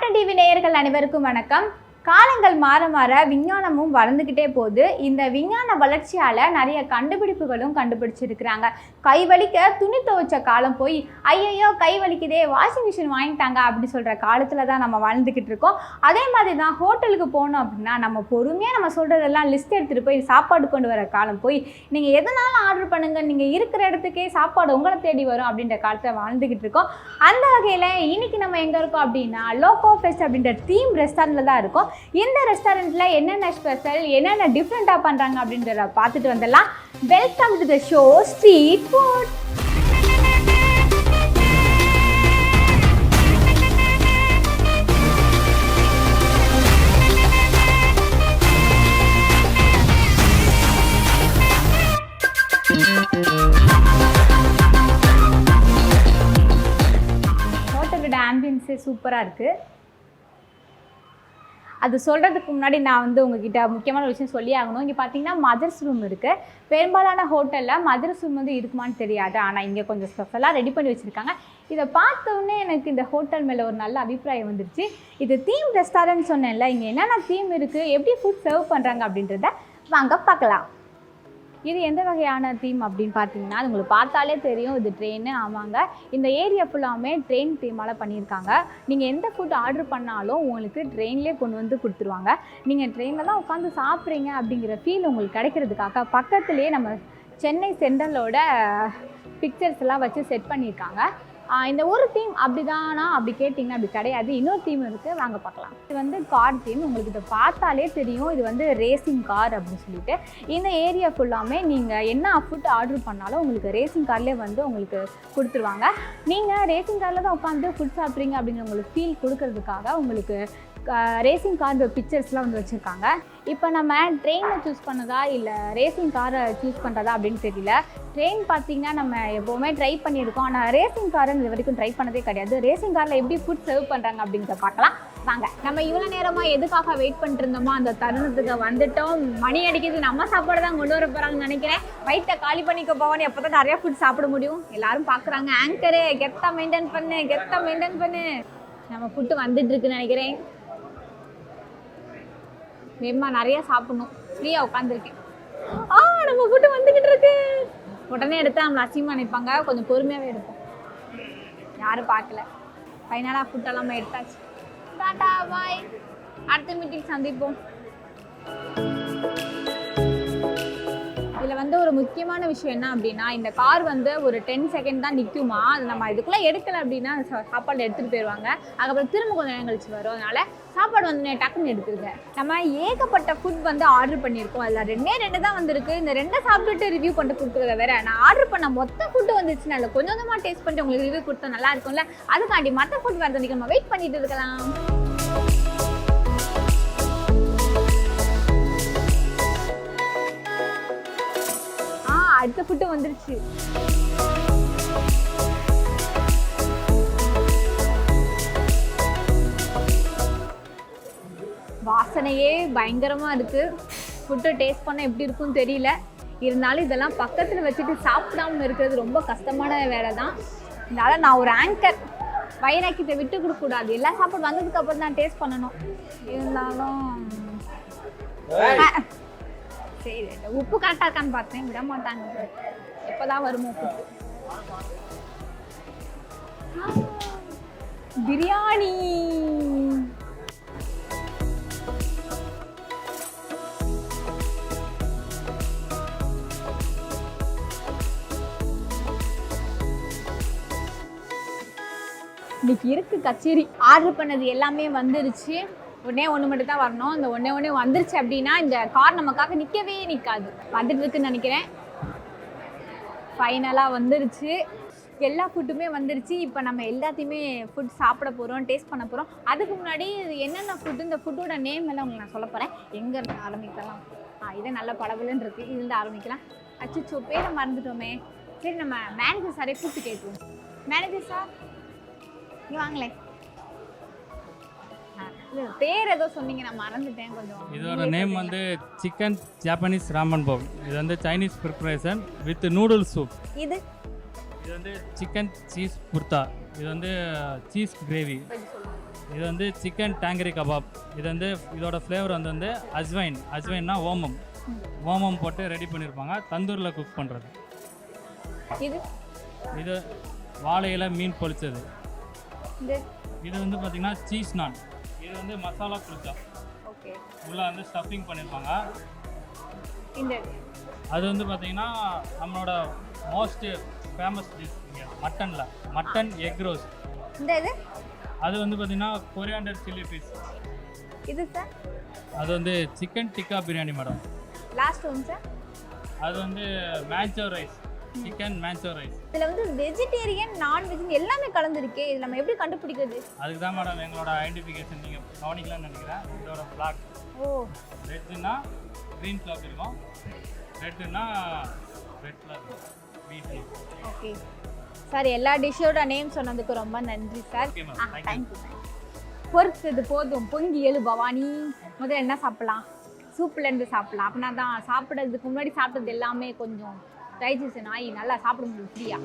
Captain TV நேயர்கள் அனைவருக்கும் வணக்கம். காலங்கள் மாற மாற விஞ்ஞானமும் வளர்ந்துக்கிட்டே போகுது. இந்த விஞ்ஞான வளர்ச்சியால் நிறைய கண்டுபிடிப்புகளும் கண்டுபிடிச்சிருக்கிறாங்க. கை வலிக்க துணி துவைச்ச காலம் போய் ஐயையோ கை வலிக்குதே வாஷிங் மிஷின் வாங்கிட்டாங்க அப்படி சொல்கிற காலத்தில் தான் நம்ம வாழ்ந்துக்கிட்டு இருக்கோம். அதே மாதிரி தான் ஹோட்டலுக்கு போனோம் அப்படின்னா நம்ம பொறுமையாக நம்ம சொல்கிறதெல்லாம் லிஸ்ட் எடுத்துகிட்டு போய் சாப்பாடு கொண்டு வர காலம் போய் நீங்கள் எதனாலும் ஆர்டர் பண்ணுங்கள், நீங்கள் இருக்கிற இடத்துக்கே சாப்பாடு உங்களை தேடி வரும் அப்படின்ற காலத்தில் வாழ்ந்துக்கிட்டு இருக்கோம். அந்த வகையில் இன்றைக்கி நம்ம எங்கே இருக்கோம் அப்படின்னா லோகோஃபெஸ்ட் அப்படின்ற தீம் ரெஸ்டாரண்ட்டில் தான் இருக்கோம். இந்த ரெஸ்டாரண்ட்டில் என்னென்ன ஸ்பெஷல், என்னென்ன டிஃப்ரெண்ட்டாக பண்ணுறாங்க அப்படின்றத பார்த்துட்டு வந்துடலாம். Welcome to the show street food. ஹோட்டலோட ஆம்பியன்ஸே சூப்பராக இருக்குது. அது சொல்கிறதுக்கு முன்னாடி நான் உங்ககிட்ட முக்கியமான விஷயம் சொல்லி ஆகணும். இங்கே பார்த்தீங்கன்னா மதர்ஸ் ரூம் இருக்குது. பெரும்பாலான ஹோட்டலில் மதர்ஸ் ரூம் இருக்குமான்னு தெரியாது, ஆனால் இங்கே கொஞ்சம் ஸ்பெஷலாக ரெடி பண்ணி வச்சுருக்காங்க. இதை பார்த்தோன்னே எனக்கு இந்த ஹோட்டல் மேலே ஒரு நல்ல அபிப்பிராயம் வந்துருச்சு. இது தீம் ரெஸ்டாரண்ட் சொன்னேன்ல, இங்கே என்னென்ன தீம் இருக்குது, எப்படி ஃபுட் சர்வ் பண்ணுறாங்க அப்படின்றத வாங்க பார்க்கலாம். இது எந்த வகையான தீம் அப்படின்னு பார்த்தீங்கன்னா, அது உங்களுக்கு பார்த்தாலே தெரியும், இது ட்ரெயின். ஆமாங்க, இந்த ஏரியா ஃபுல்லாமே ட்ரெயின் தீமால் பண்ணியிருக்காங்க. நீங்கள் எந்த ஃபுட் ஆர்டர் பண்ணாலும் உங்களுக்கு ட்ரெயின்லேயே கொண்டு வந்து கொடுத்துருவாங்க. நீங்கள் ட்ரெயினில் தான் உட்காந்து சாப்பிட்றீங்க அப்படிங்கிற ஃபீல் உங்களுக்கு கிடைக்கிறதுக்காக பக்கத்துலேயே நம்ம சென்னை சென்ட்ரலோட பிக்சர்ஸ் எல்லாம் வச்சு செட் பண்ணியிருக்காங்க. இந்த ஒரு தீம் அப்படிதானா அப்படி கேட்டிங்கன்னா அப்படி கிடையாது, இன்னொரு தீம் இருக்குது, வாங்க பார்க்கலாம். இது கார் தீம். உங்களுக்கு இதை பார்த்தாலே தெரியும், இது ரேசிங் கார் அப்படின்னு சொல்லிட்டு. இந்த ஏரியா ஃபுல்லாமே நீங்கள் என்ன ஃபுட் ஆர்டர் பண்ணாலும் உங்களுக்கு ரேசிங் கார்லேயே உங்களுக்கு கொடுத்துருவாங்க. நீங்கள் ரேசிங் காரில் தான் உட்காந்து ஃபுட் சாப்பிட்றீங்க அப்படிங்கிற உங்களுக்கு ஃபீல் கொடுக்கறதுக்காக உங்களுக்கு ரேசிங் கார் பிக்சர்ஸ்லாம் வச்சுருக்காங்க. இப்போ நம்ம ட்ரெயினை சூஸ் பண்ணதா இல்லை ரேசிங் காரை சூஸ் பண்ணுறதா அப்படின்னு தெரியல. ட்ரெயின் பார்த்திங்கன்னா நம்ம எப்போவுமே ட்ரை பண்ணியிருக்கோம், ஆனால் ரேசிங் காரை இது வரைக்கும் ட்ரை பண்ணதே கிடையாது. ரேசிங் காரில் எப்படி ஃபுட் சர்வ் பண்ணுறாங்க அப்படின்றத பார்க்கலாம் வாங்க. நம்ம இவ்வளோ நேரமாக எதுக்காக வெயிட் பண்ணிட்டு இருந்தோமோ அந்த தருணத்துக்கு வந்துட்டோம். மணி அடிக்கிறது, நம்ம சாப்பாடு தான் கொண்டு வர போகிறாங்கன்னு நினைக்கிறேன். வயிற்றை காலி பண்ணிக்க பவானி, அப்போ தான் நிறையா ஃபுட் சாப்பிட முடியும். எல்லோரும் பார்க்குறாங்க, ஆங்கரு கெத்தாக மெயின்டைன் பண்ணு. நம்ம ஃபுட்டு வந்துட்டுருக்குன்னு நினைக்கிறேன். வேமா நிறையா சாப்பிடணும், ஃப்ரீயாக உட்காந்துருக்கேன். நம்ம ஃபுட்டு வந்துக்கிட்டு இருக்கு. உடனே எடுத்து நம்மளை அசிங்கமாக நினைப்பாங்க, கொஞ்சம் பொறுமையாகவே எடுப்போம். யாரும் பார்க்கல. ஃபைனலாக ஃபுட்டெல்லாம் எடுத்தாச்சு. டாடா பாய், அடுத்த மீட்டிங் சந்திப்போம். இதில் ஒரு முக்கியமான விஷயம் என்ன அப்படின்னா, இந்த கார் ஒரு 10 செகண்ட் தான் நிற்குமா. அது நம்ம இதுக்குள்ளே எடுக்கலை அப்படின்னா சாப்பாடு எடுத்துகிட்டு போயிடுவாங்க. அதுக்கப்புறம் திரும்ப கொஞ்சம் நேரம் கழிச்சு வரும். அதனால் சாப்பாடு டக்குன்னு எடுத்துருங்க. நம்ம ஏகப்பட்ட ஃபுட் ஆர்டர் பண்ணியிருக்கோம். அதில் 2 தான் வந்திருக்கு. இந்த 2 சாப்பிட்டுட்டு ரிவ்யூ பண்ணிட்டு கொடுக்குறத வேற, நான் ஆர்டர் பண்ண மொத்த ஃபுட்டு வந்துச்சுன்னா இல்லை கொஞ்சம் கொஞ்சமாக டேஸ்ட் பண்ணிட்டு உங்களுக்கு ரிவ்யூ கொடுத்தா நல்லா இருக்கும்ல. அதுக்காண்டி மற்ற ஃபுட் வரது நம்ம வெயிட் பண்ணிட்டு இருக்கலாம். அடுத்த ஃபுட்டு வந்துருச்சு. வாசனையே பயங்கரமா இருக்கு. ஃபுட்டு டேஸ்ட் பண்ண எப்படி இருக்குன்னு தெரியல. இருந்தாலும் இதெல்லாம் பக்கத்தில் வச்சுட்டு சாப்பிடாம இருக்கிறது ரொம்ப கஷ்டமான வேலை தான். அதனால நான் ஒரு ஆங்கர், வயிறாக்கிட்ட விட்டு கொடுக்கக்கூடாது. எல்லா சாப்பாடு வந்ததுக்கு அப்புறம் தான் டேஸ்ட் பண்ணணும். இருந்தாலும் சரி, உப்பு கரெக்டாக இருக்கான்னு பார்த்தேன், விட மாட்டாங்க. எப்போதான் வருமோ உப்பு. பிரியாணி இன்னைக்கு இருக்கு கச்சேரி. ஆர்டர் பண்ணது எல்லாமே வந்துருச்சு. ஒன்று மட்டும் தான் வரணும். அந்த ஒன்று வந்துருச்சு அப்படின்னா இந்த கார் நமக்காக நிற்கவே நிற்காது. வந்துட்டு இருக்குன்னு நினைக்கிறேன். ஃபைனலாக வந்துருச்சு. எல்லா ஃபுட்டுமே வந்துருச்சு. இப்போ நம்ம எல்லாத்தையுமே ஃபுட் சாப்பிட போகிறோம், டேஸ்ட் பண்ண போகிறோம். அதுக்கு முன்னாடி இது என்னென்ன ஃபுட்டு, இந்த ஃபுட்டோட நேம் எல்லாம் உங்களுக்கு நான் சொல்ல போகிறேன். எங்கே இருந்து ஆரம்பிக்கலாம்? இதே நல்ல படகுலன்னு இருக்குது, இதுலேருந்து ஆரம்பிக்கலாம். அச்சோ பேரை மறந்துட்டோமே. சரி, நம்ம மேனேஜர் சாரே கூப்பிட்டு கேட்குவோம். மேனேஜர் சார் இங்கே வாங்களே. பேர் ஏதோ சொன்னீங்க, நான் மறந்துட்டேன் கொஞ்சம். இதோட name chicken Japanese ramen bowl. இது Chinese preparation with noodles soup. இது சிக்கன் சீஸ் குர்தா. இது சீஸ் கிரேவி. இது வந்து சிக்கன் டேங்கரி கபாப். இது வந்து இதோட ஃப்ளேவர் வந்து அஜ்வைன்னா ஓமம் போட்டு ரெடி பண்ணியிருப்பாங்க. தந்தூரில் குக் பண்ணுறது. இது வாழையில மீன் பொரிச்சது. இது வந்து பார்த்தீங்கன்னா சீஸ் நான். இது வந்து மசாலா குல்ச்சா. உள்ள வந்து ஸ்டஃபிங் பண்ணியிருப்பாங்க. அது வந்து பார்த்தீங்கன்னா நம்மளோட மோஸ்ட் ஃபேமஸ் டிஷ் இங்கே மட்டன் எக் ரோஸ்ட். அது வந்து பார்த்தீங்கன்னா கொரியாண்டர் சில்லி ஃபிஷ். இது சார் அது வந்து chicken tikka biryani madam. Last one sir அது வந்து மேன்சோ ரைஸ், சிக்கன் மேன்சோ ரைஸ். இதில் வந்து வெஜிடேரியன் நான்வெஜ் எல்லாமே கலந்துருக்கே. இது நம்ம எப்படி கண்டுபிடிக்கிறது? அதுக்கு தான் மேடம் எங்களோட ஐடென்டிஃபிகேஷன் நீங்கள் கவனிக்கலாம்னு நினைக்கிறேன். இதோட ஃப்ளாக் ரெட்னா க்ரீன் ஃப்ளாக் இருக்கும், ரெட்னா ரெட் ஃப்ளாக் வீட். ஓகே சார், எல்லா டிஷ்ஷோட நேம் சொன்னதுக்கு ரொம்ப நன்றி சார். தேங்க்யூ. பொறுத்தது போதும், பொங்கி எழு பவானி. முதல்ல என்ன சாப்பிட்லாம்? சூப்லேருந்து சாப்பிட்லாம். அப்படின்னா தான் சாப்பிட்றதுக்கு முன்னாடி சாப்பிட்டது எல்லாமே கொஞ்சம் டைஜஷன் ஆகி நல்லா சாப்பிட முடியும் ஃப்ரீயா.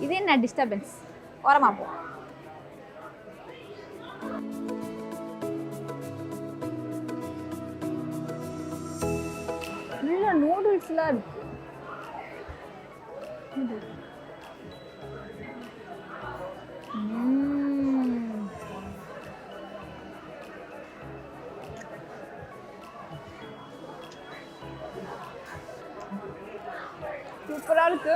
இது என்ன டிஸ்டர்பன்ஸ்? ஓரமா போ. உள்ள நூடுல்ஸ்லாம் இருக்கு. சூப்பராக இருக்கு.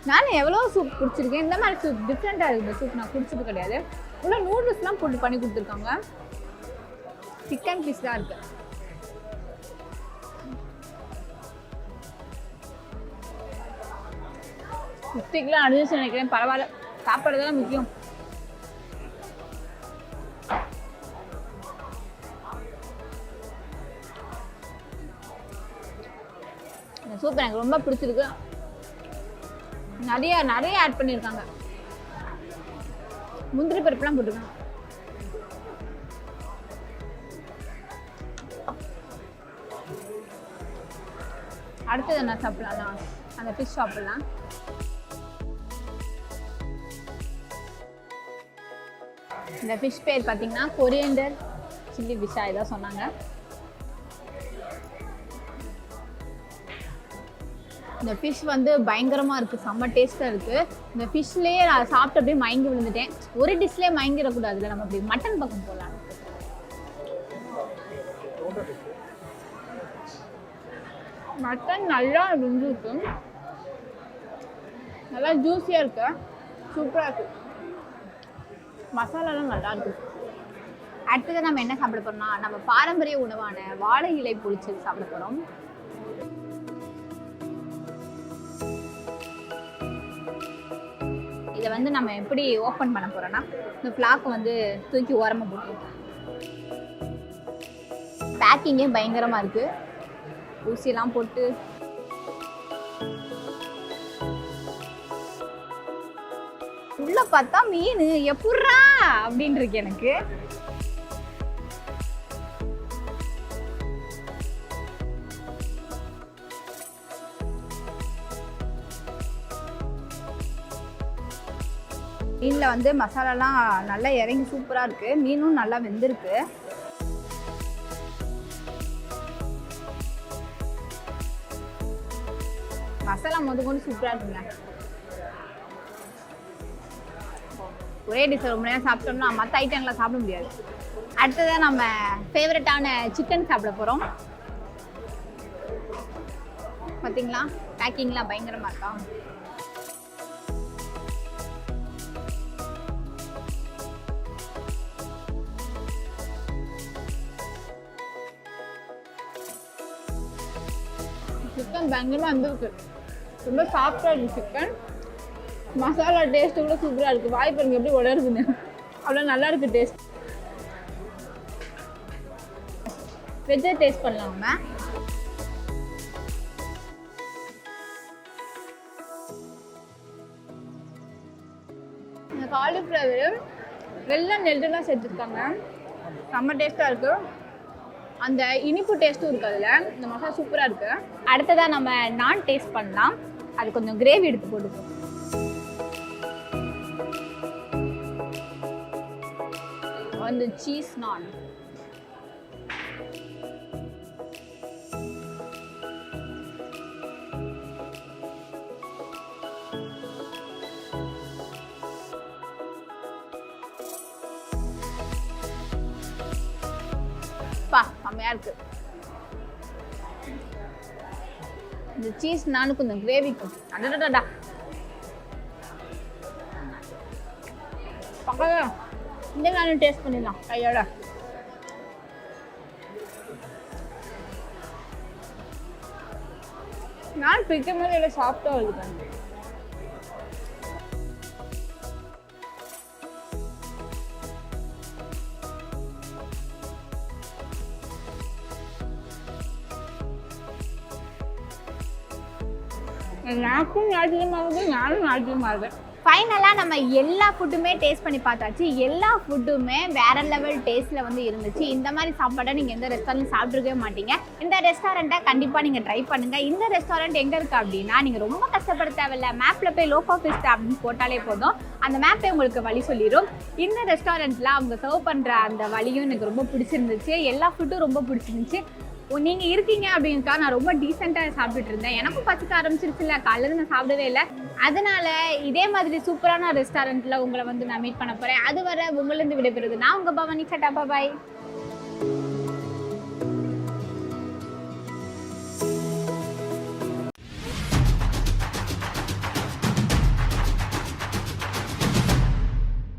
நானும் எவ்வளோ சூப் குடிச்சிருக்கேன். இந்த மாதிரி சூப் டிஃப்ரெண்ட்டாக இருக்குது. இந்த சூப் நான் குடிச்சது கிடையாது. உள்ள நூடுல்ஸ்லாம் போட்டு பண்ணி கொடுத்துருக்காங்க. சிக்கன் பீஸ் தான் இருக்கு. மிஸ்டேக்லாம் அடிச்சு நினைக்கிறேன். பரவாயில்ல, சாப்பிட்றதெல்லாம் முக்கியம். இந்த சூப் எனக்கு ரொம்ப பிடிச்சிருக்கு. நிறைய ஆட் பண்ணியிருக்காங்க. முந்திரி பருப்புலாம் போட்டிருக்காங்க. அடுத்தது என்ன சாப்பிடலாம்? அந்த ஃபிஷ் சாப்பிடலாம். இந்த ஃபிஷ் பேர் பார்த்தீங்கன்னா கொரியண்டர் சில்லி ஃபிஷ்ஷாக இதாக சொன்னாங்க. இந்த ஃபிஷ் வந்து பயங்கரமாக இருக்குது, செம்ம டேஸ்ட்டாக இருக்குது. இந்த ஃபிஷ்லேயே நான் சாப்பிட்டு அப்படியே மயங்கி விழுந்துட்டேன். ஒரு டிஷ்லேயே மயங்கிடக்கூடாதுல, நம்ம அப்படி மட்டன் பக்கம் போகலாம். மட்டன் நல்லா இருந்துருக்கு, நல்லா ஜூஸியாக இருக்கு, சூப்பராக இருக்குது. மசாலாலாம் நல்லா இருக்கு. அடுத்தது நம்ம என்ன சாப்பிட போறோம்னா, நம்ம பாரம்பரிய உணவான வாழை இலை புளிச்சது சாப்பிட போகிறோம். இதை வந்து நம்ம எப்படி ஓப்பன் பண்ண போகிறோன்னா, இந்த ஃப்ளாக் வந்து தூக்கி ஓரமாக போட்டுருக்கோம். பேக்கிங்கே பயங்கரமாக இருக்குது. ஊசியெல்லாம் போட்டு உள்ள பார்த்தா மீன் எப்பட்றா அப்படின்னு இருக்கு எனக்கு. மீனில் வந்து மசாலாலாம் நல்லா இறங்கி சூப்பராக இருக்கு. மீனும் நல்லா வெந்திருக்கு. மசாலா கொண்டு சூப்பராக இருக்குங்க. ஒரே டிஷ் ரொம்ப நேரம் சாப்பிட்டோம்னா மற்ற ஐட்டம்லாம் சாப்பிட முடியாது. அடுத்ததான் நம்ம ஃபேவரட்டான சிக்கன் சாப்பிட போகிறோம். பார்த்தீங்களா, பேக்கிங்லாம் பயங்கரமாக இருக்கா. சிக்கன் பயங்கரமாக இருந்திருக்கு. ரொம்ப சாஃப்டாக இருக்குது சிக்கன். மசாலா டேஸ்ட்டு கூட சூப்பராக இருக்குது. வாய் பாருங்க எப்படி உடருதுன்னு, அவ்வளோ நல்லா இருக்குது டேஸ்ட். வெஜ்ஜை டேஸ்ட் பண்ணலாம் நம்ம. இந்த காலிஃப்ளவர் வெள்ளை நெல்லுலாம் சேர்த்துருக்காங்க. செம்ம டேஸ்ட்டாக இருக்குது. அந்த இனிப்பு டேஸ்ட்டும் இருக்குது அதில். இந்த மசாலா சூப்பராக இருக்குது. அடுத்ததாக நம்ம நான் டேஸ்ட் பண்ணலாம். அது கொஞ்சம் கிரேவி எடுத்து போட்டுப்போம். அந்த சீஸ் நான் செம்மையா இருக்கு. இந்த சீஸ் நானுக்கும் இந்த கிரேவிக்கும் அடடடா பக்கம் இந்த நானும் டேஸ்ட் பண்ணிடலாம் கையோட. நான் பிடிக்கும் போது எல்லாம் சாஃப்டாக வருது. நாக்கும் ஆச்சரியமாகுது, நானும் ஆச்சரியமாகுது. ஃபைனலாக நம்ம எல்லா ஃபுட்டுமே டேஸ்ட் பண்ணி பார்த்தாச்சு. எல்லா ஃபுட்டுமே வேற லெவல் டேஸ்ட்டில் வந்து இருந்துச்சு. இந்த மாதிரி சாப்பாடை நீங்கள் எந்த ரெஸ்டாரண்ட் சாப்பிட்ருக்கவே மாட்டீங்க. இந்த ரெஸ்டாரண்ட்டை கண்டிப்பாக நீங்கள் ட்ரை பண்ணுங்கள். இந்த ரெஸ்டாரண்ட் எங்கே இருக்குது அப்படின்னா நீங்கள் ரொம்ப கஷ்டப்பட தேவையில்ல. மேப்பில் போய் லோகோஃபீஸ்ட் அப்படின்னு போட்டாலே போதும், அந்த மேப்பே உங்களுக்கு வழி சொல்லிடும். இந்த ரெஸ்டாரண்ட்டில் அவங்க சர்வ் பண்ணுற அந்த வழியும் எனக்கு ரொம்ப பிடிச்சிருந்துச்சு. எல்லா ஃபுட்டும் ரொம்ப பிடிச்சிருந்துச்சு. நீங்கள் இருக்கீங்க அப்படின்னுக்கா நான் ரொம்ப டீசெண்டாக சாப்பிட்டுட்டு இருந்தேன். எனக்கும் பசிக்க ஆரம்பிச்சிருச்சுல, காலையில் நான் சாப்பிடவே இல்லை. அதனால் இதே மாதிரி சூப்பரான ரெஸ்டாரண்ட்டில் உங்களை வந்து நான் மீட் பண்ண போகிறேன். அது வரை உங்களிருந்து விடைபெறுது நான் உங்கள் பவானி. சட்டா பாய்.